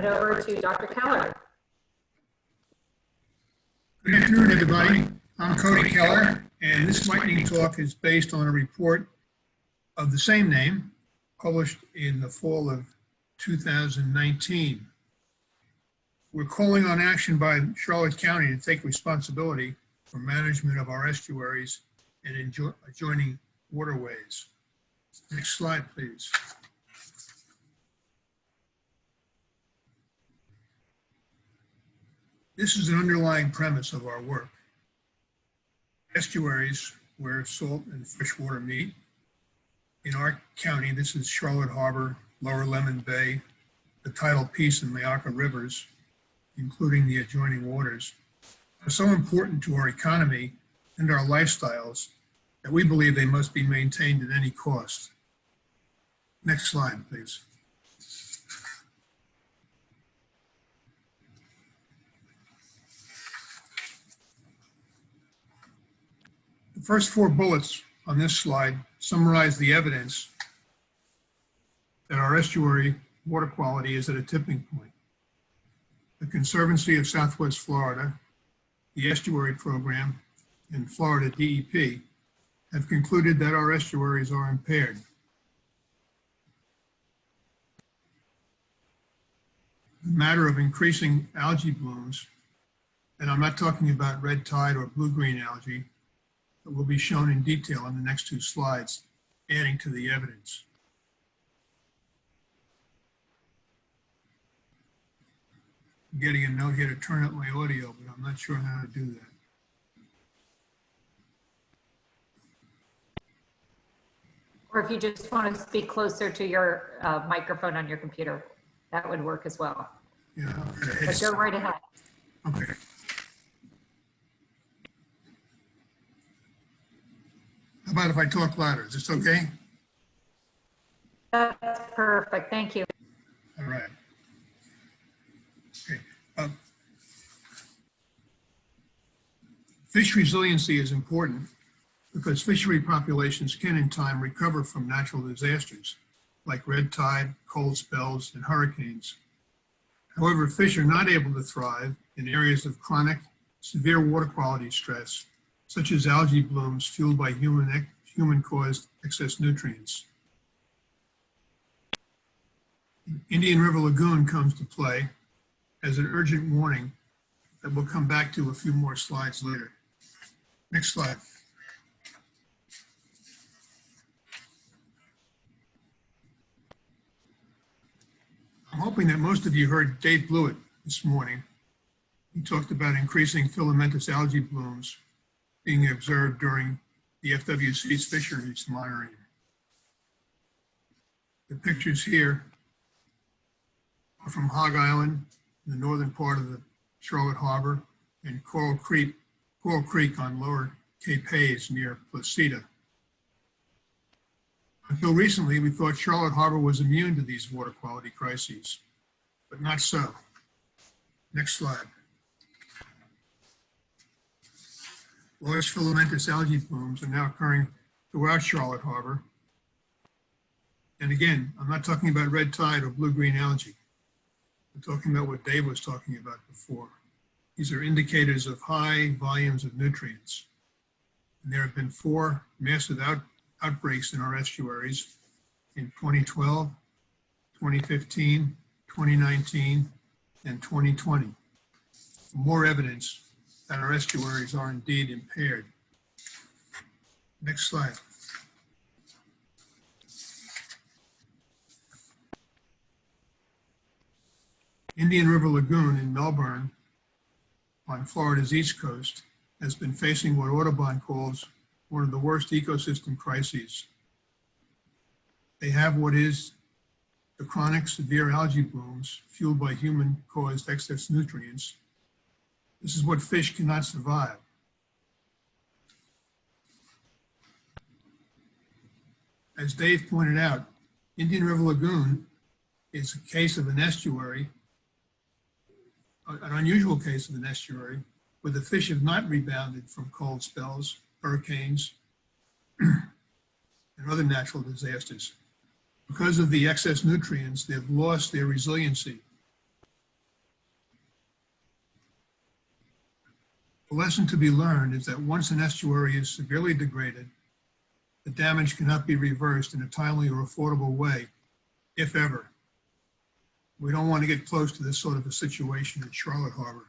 it over to Dr. Keller. Good afternoon, everybody. I'm Cody Keller, and this lightning talk is based on a report of the same name published in the fall of 2019. We're calling on action by Charlotte County to take responsibility for management of our estuaries and adjoining waterways. Next slide, please. This is an underlying premise of our work. Estuaries, where salt and freshwater meet. In our county, this is Charlotte Harbor, Lower Lemon Bay, the Tidal Peace and Mayaka rivers, including the adjoining waters, are so important to our economy and our lifestyles that we believe they must be maintained at any cost. Next slide, please. The first four bullets on this slide summarize the evidence that our estuary water quality is at a tipping point. The Conservancy of Southwest Florida, the Estuary Program, and Florida DEP have concluded that our estuaries are impaired. The matter of increasing algae blooms, and I'm not talking about red tide or blue-green algae, that will be shown in detail in the next two slides, adding to the evidence. I'm getting a note here to turn up my audio, but I'm not sure how to do that. Or if you just want to speak closer to your microphone on your computer, that would work as well. Yeah, but go right ahead. Okay. How about if I talk louder? Is this okay? That's perfect. Thank you. All right. Okay. Fish resiliency is important because fishery populations can in time recover from natural disasters like red tide, cold spells, and hurricanes. However, fish are not able to thrive in areas of chronic, severe water quality stress, such as algae blooms fueled by human-caused excess nutrients. Indian River Lagoon comes to play as an urgent warning that we'll come back to a few more slides later. Next slide. I'm hoping that most of you heard Dave Blewett this morning. He talked about increasing filamentous algae blooms being observed during the FWC's fisheries monitoring. The pictures here are from Hog Island, in the northern part of the Charlotte Harbor, and Coral Creek on lower Cape Hayes near Placida. Until recently, we thought Charlotte Harbor was immune to these water quality crises, but not so. Next slide. Large filamentous algae blooms are now occurring throughout Charlotte Harbor. And again, I'm not talking about red tide or blue-green algae. I'm talking about what Dave was talking about before. These are indicators of high volumes of nutrients. And there have been 4 massive outbreaks in our estuaries in 2012, 2015, 2019, and 2020. More evidence that our estuaries are indeed impaired. Next slide. Indian River Lagoon in Melbourne on Florida's east coast has been facing what Audubon calls one of the worst ecosystem crises. They have what is the chronic severe algae blooms fueled by human-caused excess nutrients. This is what fish cannot survive. As Dave pointed out, Indian River Lagoon is a case of an estuary, an unusual case of an estuary, where the fish have not rebounded from cold spells, hurricanes, and other natural disasters. Because of the excess nutrients, they've lost their resiliency The lesson to be learned is that once an estuary is severely degraded, the damage cannot be reversed in a timely or affordable way, if ever. We don't want to get close to this sort of a situation in Charlotte Harbor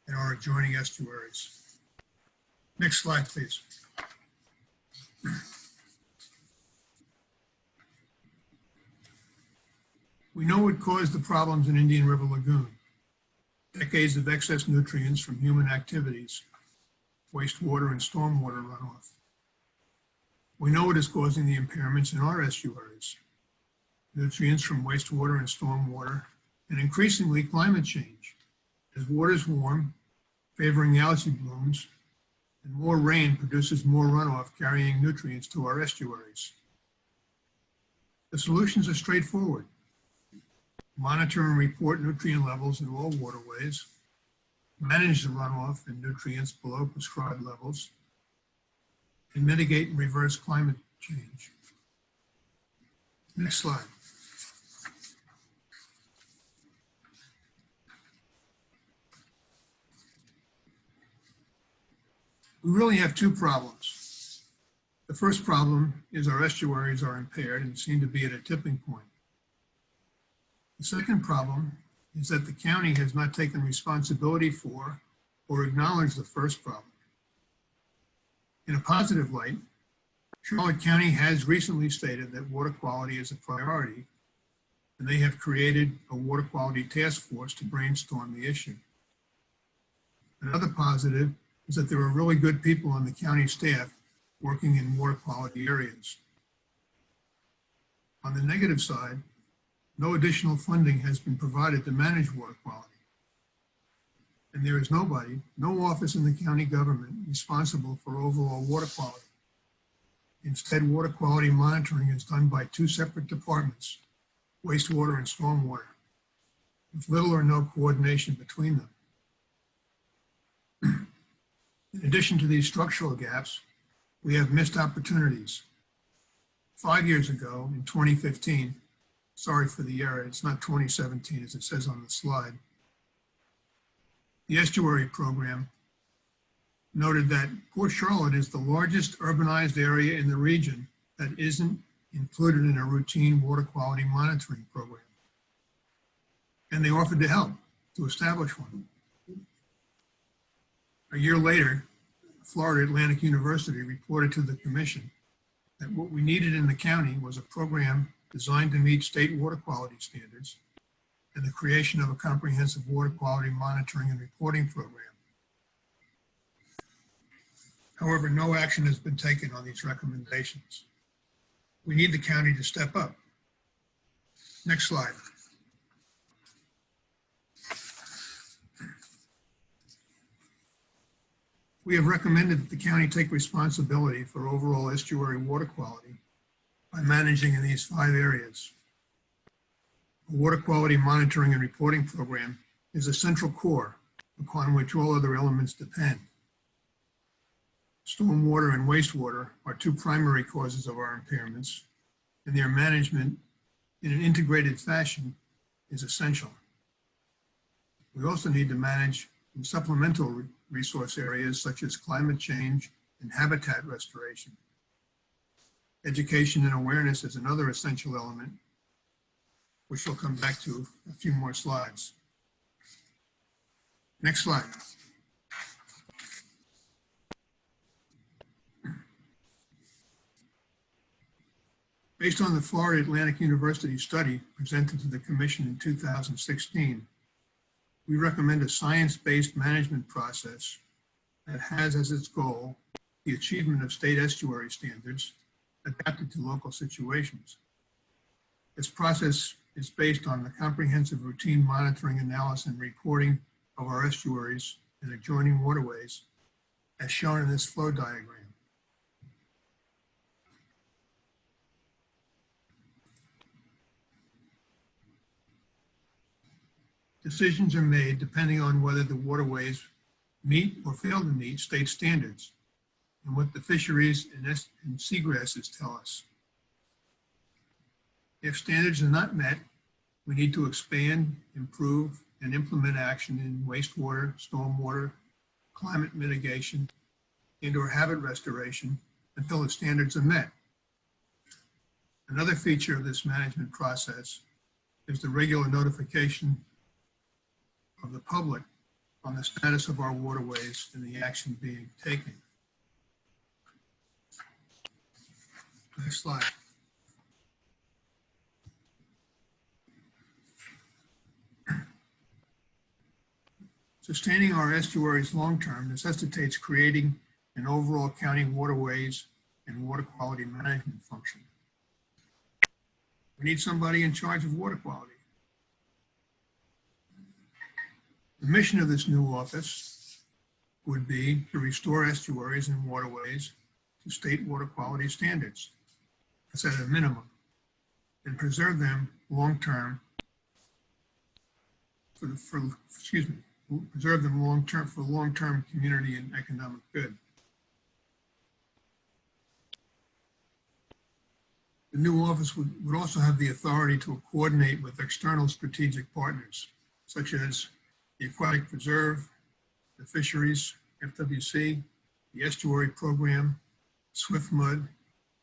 and our adjoining estuaries. Next slide, please. We know what caused the problems in Indian River Lagoon. Decades of excess nutrients from human activities, wastewater and stormwater runoff. We know what is causing the impairments in our estuaries. Nutrients from wastewater and stormwater, and increasingly climate change. As waters warm, favoring algae blooms, and more rain produces more runoff carrying nutrients to our estuaries. The solutions are straightforward. Monitor and report nutrient levels in all waterways, manage the runoff and nutrients below prescribed levels, and mitigate and reverse climate change. Next slide. We really have two problems. The first problem is our estuaries are impaired and seem to be at a tipping point. The second problem is that the county has not taken responsibility for or acknowledged the first problem. In a positive light, Charlotte County has recently stated that water quality is a priority, and they have created a water quality task force to brainstorm the issue. Another positive is that there are really good people on the county staff working in water quality areas. On the negative side, no additional funding has been provided to manage water quality. And there is nobody, no office in the county government responsible for overall water quality. Instead, water quality monitoring is done by two separate departments, wastewater and stormwater, with little or no coordination between them. In addition to these structural gaps, we have missed opportunities. 5 years ago, in 2015, sorry for the error, it's not 2017 as it says on the slide, the estuary program noted that Port Charlotte is the largest urbanized area in the region that isn't included in a routine water quality monitoring program. And they offered to help to establish one. A year later, Florida Atlantic University reported to the commission that what we needed in the county was a program designed to meet state water quality standards and the creation of a comprehensive water quality monitoring and reporting program. However, no action has been taken on these recommendations. We need the county to step up. Next slide. We have recommended that the county take responsibility for overall estuary water quality by managing in these 5 areas. A water quality monitoring and reporting program is a central core upon which all other elements depend. Stormwater and wastewater are 2 primary causes of our impairments, and their management in an integrated fashion is essential. We also need to manage in supplemental resource areas such as climate change and habitat restoration. Education and awareness is another essential element, which we'll come back to a few more slides. Next slide. Based on the Florida Atlantic University study presented to the Commission in 2016, we recommend a science-based management process that has as its goal the achievement of state estuary standards adapted to local situations. This process is based on the comprehensive routine monitoring, analysis, and reporting of our estuaries and adjoining waterways, as shown in this flow diagram. Decisions are made depending on whether the waterways meet or fail to meet state standards and what the fisheries and seagrasses tell us. If standards are not met, we need to expand, improve, and implement action in wastewater, stormwater, climate mitigation and/or habitat restoration until the standards are met. Another feature of this management process is the regular notification of the public on the status of our waterways and the action being taken. Next slide. Sustaining our estuaries long-term necessitates creating an overall county waterways and water quality management function. We need somebody in charge of water quality. The mission of this new office would be to restore estuaries and waterways to state water quality standards. That's at a minimum, and preserve them long-term preserve them long-term for long-term community and economic good. The new office would also have the authority to coordinate with external strategic partners, such as the Aquatic Preserve, the Fisheries, FWC, the Estuary Program, Swift Mud,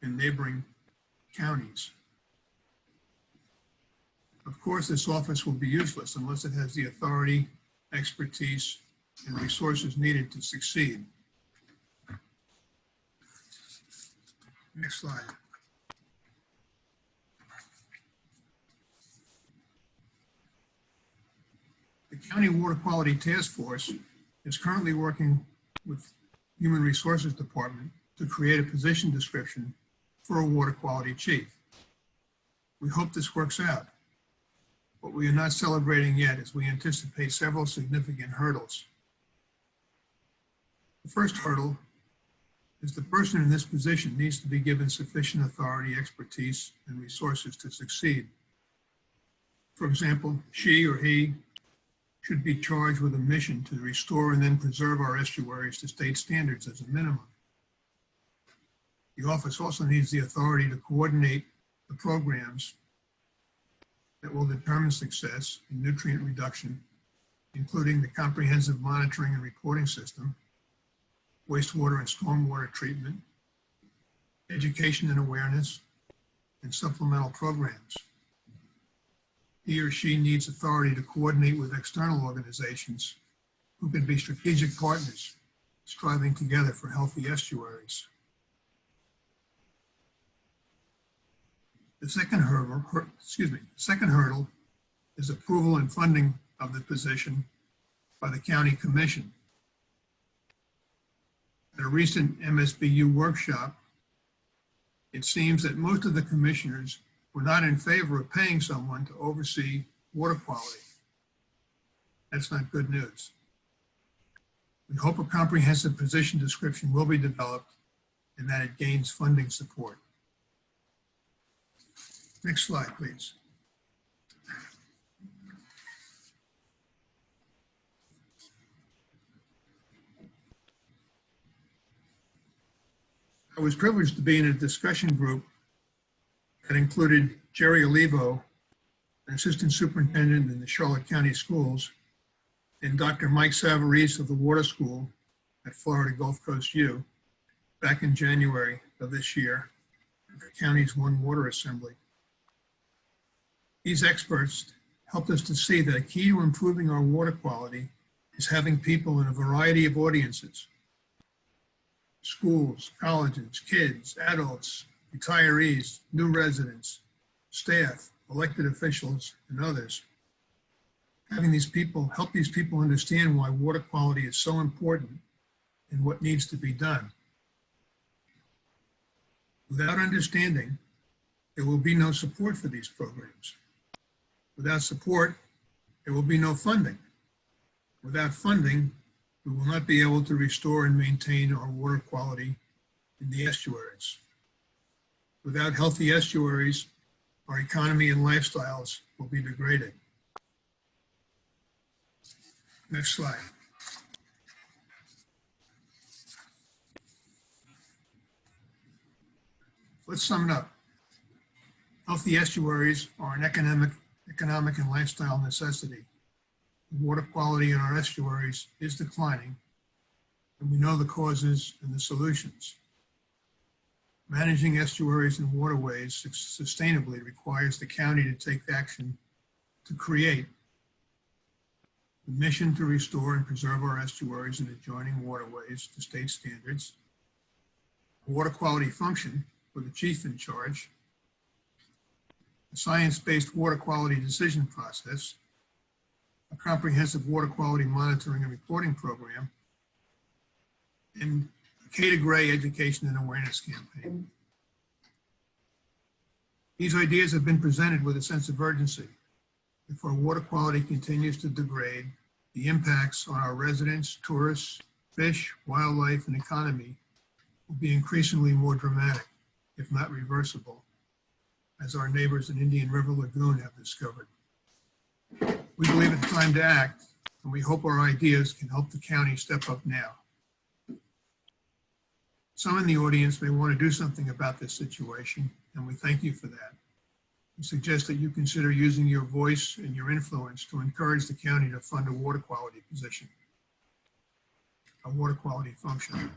and neighboring counties. Of course, this office will be useless unless it has the authority, expertise, and resources needed to succeed. Next slide. The County Water Quality Task Force is currently working with Human Resources Department to create a position description for a water quality chief. We hope this works out. What we are not celebrating yet is we anticipate several significant hurdles. The first hurdle is the person in this position needs to be given sufficient authority, expertise, and resources to succeed. For example, she or he should be charged with a mission to restore and then preserve our estuaries to state standards as a minimum. The office also needs the authority to coordinate the programs that will determine success in nutrient reduction, including the comprehensive monitoring and reporting system, wastewater and stormwater treatment, education and awareness, and supplemental programs. He or she needs authority to coordinate with external organizations who can be strategic partners, striving together for healthy estuaries. The second hurdle is approval and funding of the position by the County Commission. At a recent MSBU workshop, it seems that most of the commissioners were not in favor of paying someone to oversee water quality. That's not good news. We hope a comprehensive position description will be developed and that it gains funding support. Next slide, please. I was privileged to be in a discussion group that included Jerry Olivo, an assistant superintendent in the Charlotte County Schools, and Dr. Mike Savarese of the Water School at Florida Gulf Coast U back in January of this year at the county's One Water Assembly. These experts helped us to see that a key to improving our water quality is having people in a variety of audiences: schools, colleges, kids, adults, retirees, new residents, staff, elected officials, and others. Having these people help these people understand why water quality is so important and what needs to be done. Without understanding, there will be no support for these programs. Without support, there will be no funding. Without funding, we will not be able to restore and maintain our water quality in the estuaries. Without healthy estuaries, our economy and lifestyles will be degraded. Next slide. Let's sum it up. Healthy estuaries are an economic and lifestyle necessity. Water quality in our estuaries is declining, and we know the causes and the solutions. Managing estuaries and waterways sustainably requires the county to take action to create the mission to restore and preserve our estuaries and adjoining waterways to state standards, a water quality function for the chief in charge, a science-based water quality decision process, a comprehensive water quality monitoring and reporting program, and a K to Gray education and awareness campaign. These ideas have been presented with a sense of urgency. If our water quality continues to degrade, the impacts on our residents, tourists, fish, wildlife, and economy will be increasingly more dramatic, if not reversible, as our neighbors in Indian River Lagoon have discovered. We believe it's time to act, and we hope our ideas can help the county step up now. Some in the audience may want to do something about this situation, and we thank you for that. We suggest that you consider using your voice and your influence to encourage the county to fund a water quality position, a water quality function.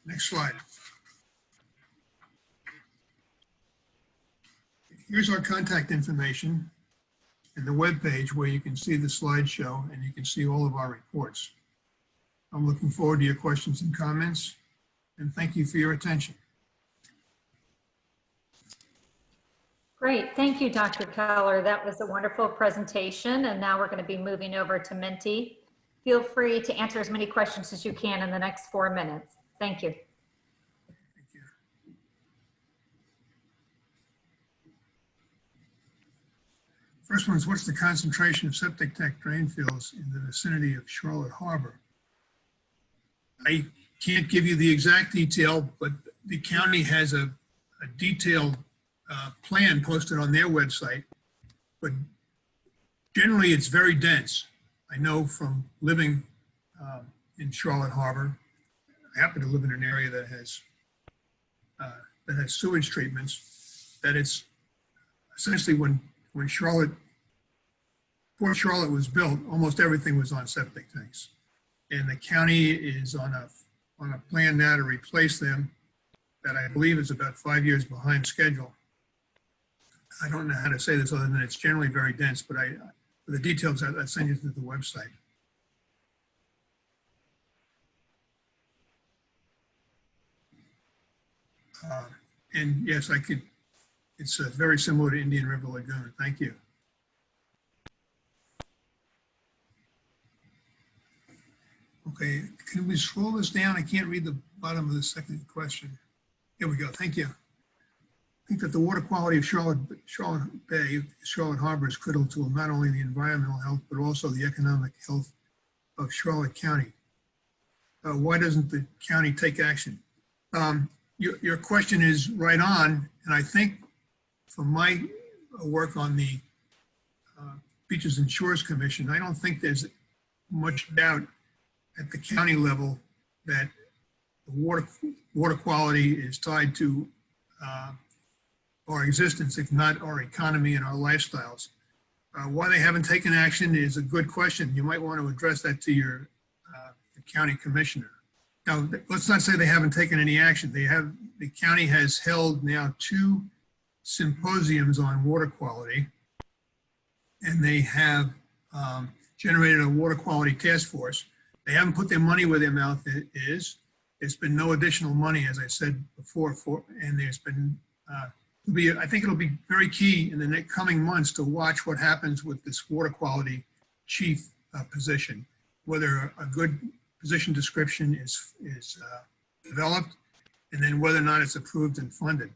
Next slide. Here's our contact information and the webpage where you can see the slideshow and you can see all of our reports. I'm looking forward to your questions and comments, and thank you for your attention. Great, thank you, Dr. Keller. That was a wonderful presentation, and now we're going to be moving over to Minty. Feel free to answer as many questions as you can in the next 4 minutes. Thank you. Thank you. First one is, what's the concentration of septic tank drain fields in the vicinity of Charlotte Harbor? I can't give you the exact detail, but the county has a detailed plan posted on their website, but generally it's very dense. I know from living in Charlotte Harbor, I happen to live in an area that has sewage treatments, that it's essentially when Port Charlotte was built, almost everything was on septic tanks. And the county is on a plan now to replace them that I believe is about 5 years behind schedule. I don't know how to say this other than it's generally very dense, but for the details, I'll send you to the website. And yes, it's very similar to Indian River Lagoon. Thank you. Okay, can we scroll this down? I can't read the bottom of the second question. Here we go, thank you. I think that the water quality of Charlotte Harbor is critical to not only the environmental health, but also the economic health of Charlotte County. Why doesn't the county take action? Your question is right on, and I think from my work on the Beaches and Shores Commission, I don't think there's much doubt at the county level that the water quality is tied to our existence, if not our economy and our lifestyles. Why they haven't taken action is a good question. You might want to address that to your the county commissioner. Now, let's not say they haven't taken any action. The county has held now 2 symposiums on water quality, and they have generated a water quality task force. They haven't put their money where their mouth is. There's been no additional money, as I said before, and there's been, I think it'll be very key in the coming months to watch what happens with this water quality chief position, whether a good position description is developed, and then whether or not it's approved and funded.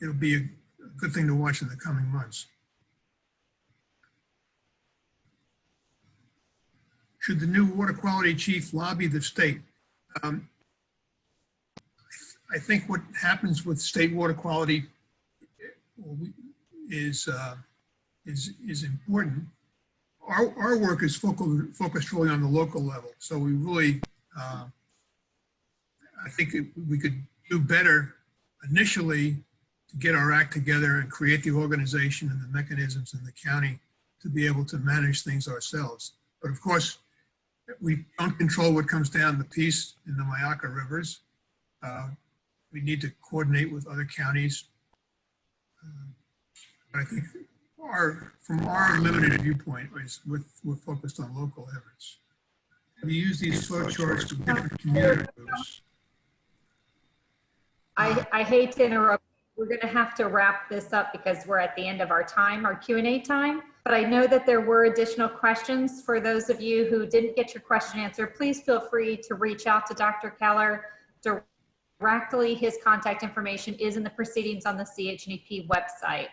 It'll be a good thing to watch in the coming months. Should the new water quality chief lobby the state? I think what happens with state water quality is important. Our work is focused really on the local level. So we really, I think we could do better initially to get our act together and create the organization and the mechanisms in the county to be able to manage things ourselves. But of course, We don't control what comes down the Peace and the Myakka rivers. We need to coordinate with other counties. But I think from our limited viewpoint, we're focused on local efforts. We use these flow charts with different community groups. I hate to interrupt. We're going to have to wrap this up because we're at the end of our time, our Q&A time. But I know that there were additional questions. For those of you who didn't get your question answered, please feel free to reach out to Dr. Keller directly. His contact information is in the proceedings on the CHNEP website.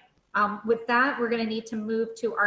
With that, we're going to need to move to our